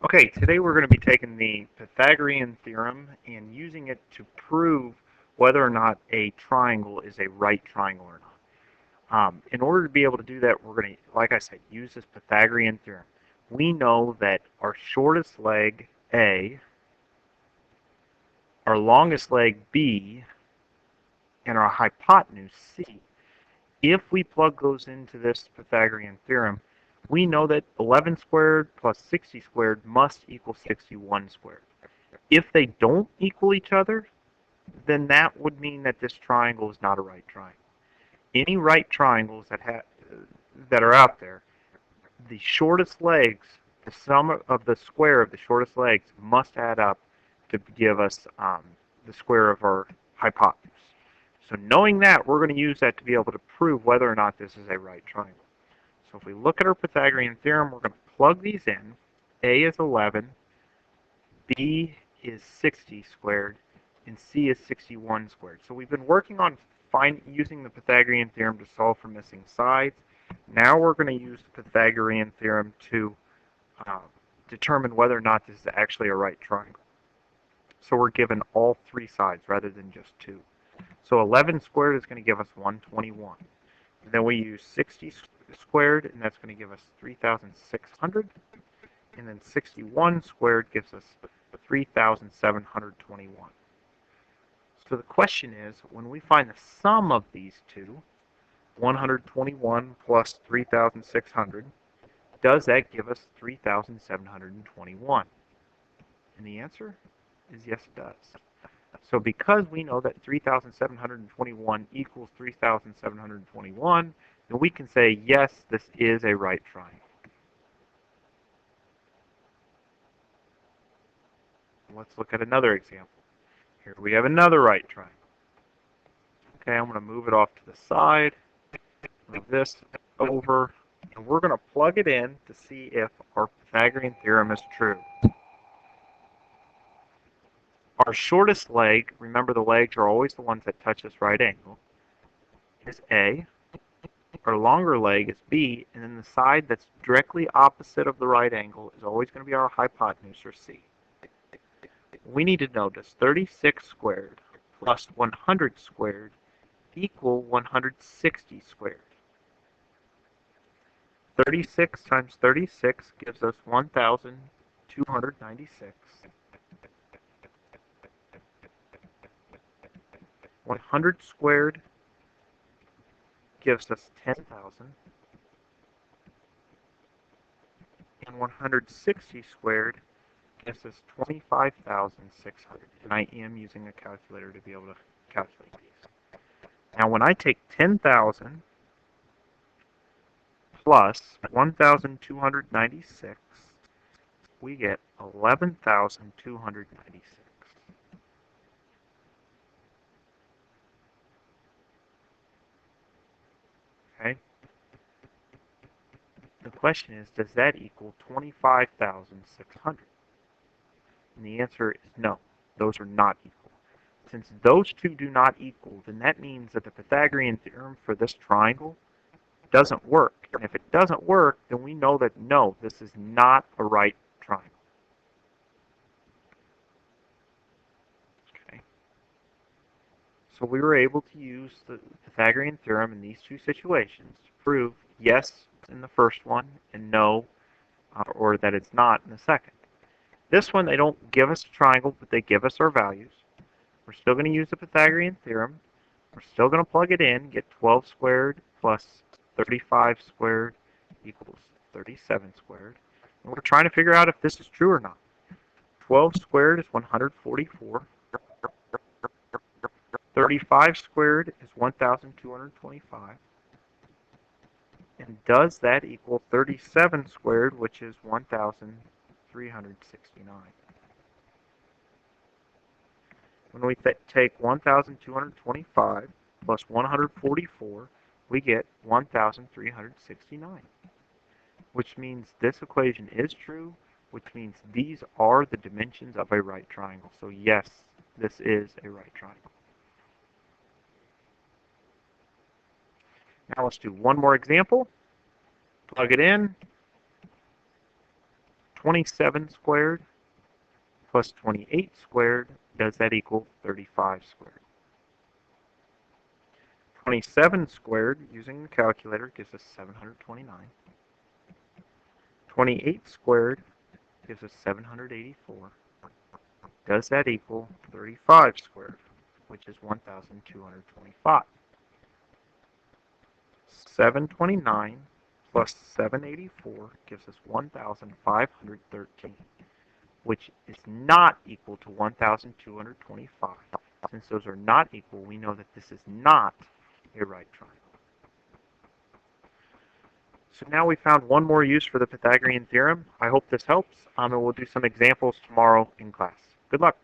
Okay, today we're going to be taking the Pythagorean Theorem and using it to prove whether or not a triangle is a right triangle or not. In order to be able to do that, we're going to, like I said, use this Pythagorean Theorem. We know that our shortest leg, A, our longest leg, B, and our hypotenuse, C, if we plug those into this Pythagorean Theorem, we know that 11 squared plus 60 squared must equal 61 squared. If they don't equal each other, then that would mean that this triangle is not a right triangle. Any right triangles that are out there, the shortest legs, the sum of the square of the shortest legs must add up to give us the square of our hypotenuse. So knowing that, we're going to use that to be able to prove whether or not this is a right triangle. So if we look at our Pythagorean theorem, we're going to plug these in. A is 11, B is 60 squared, and C is 61 squared. So we've been working on using the Pythagorean theorem to solve for missing sides. Now we're going to use the Pythagorean theorem to uh, determine whether or not this is actually a right triangle. So we're given all three sides rather than just two. So 11 squared is going to give us 121. And then we use 60 squared, and that's going to give us 3,600. And then 61 squared gives us 3,721. So the question is, when we find the sum of these two, 121 plus 3,600, does that give us 3,721? And the answer is yes, it does. So because we know that 3,721 equals 3,721, then we can say, yes, this is a right triangle. Let's look at another example. Here we have another right triangle. Okay, I'm going to move it off to the side, move this over, and we're going to plug it in to see if our Pythagorean theorem is true. Our shortest leg, remember the legs are always the ones that touch this right angle, is A. Our longer leg is B, and then the side that's directly opposite of the right angle is always going to be our hypotenuse, or C. We need to know, does 36 squared plus 100 squared equal 160 squared? 36 times 36 gives us 1,296. 100 squared gives us 10,000. And 160 squared gives us 25,600. And I am using a calculator to be able to calculate these. Now when I take 10,000 plus 1,296, we get 11,296. Okay? The question is, does that equal 25,600? And the answer is no. Those are not equal. Since those two do not equal, then that means that the Pythagorean theorem for this triangle doesn't work. And if it doesn't work, then we know that no, this is not a right triangle. Okay. So we were able to use the Pythagorean theorem in these two situations to prove yes in the first one and no, or that it's not in the second. This one, they don't give us a triangle, but they give us our values. We're still going to use the Pythagorean theorem. We're still going to plug it in, get 12 squared plus 35 squared equals 37 squared. And we're trying to figure out if this is true or not. 12 squared is 144. 35 squared is 1,225. And does that equal 37 squared, which is 1,369? When we take 1,225 plus 144, we get 1,369, which means this equation is true, which means these are the dimensions of a right triangle. So yes, this is a right triangle. Now let's do one more example. Plug it in. 27 squared plus 28 squared, does that equal 35 squared? 27 squared, using the calculator, gives us 729. 28 squared gives us 784. Does that equal 35 squared, which is 1,225? 729 plus 784 gives us 1,513, which is not equal to 1,225. Since those are not equal, we know that this is not a right triangle. So now we found one more use for the Pythagorean theorem. I hope this helps, and we'll do some examples tomorrow in class. Good luck.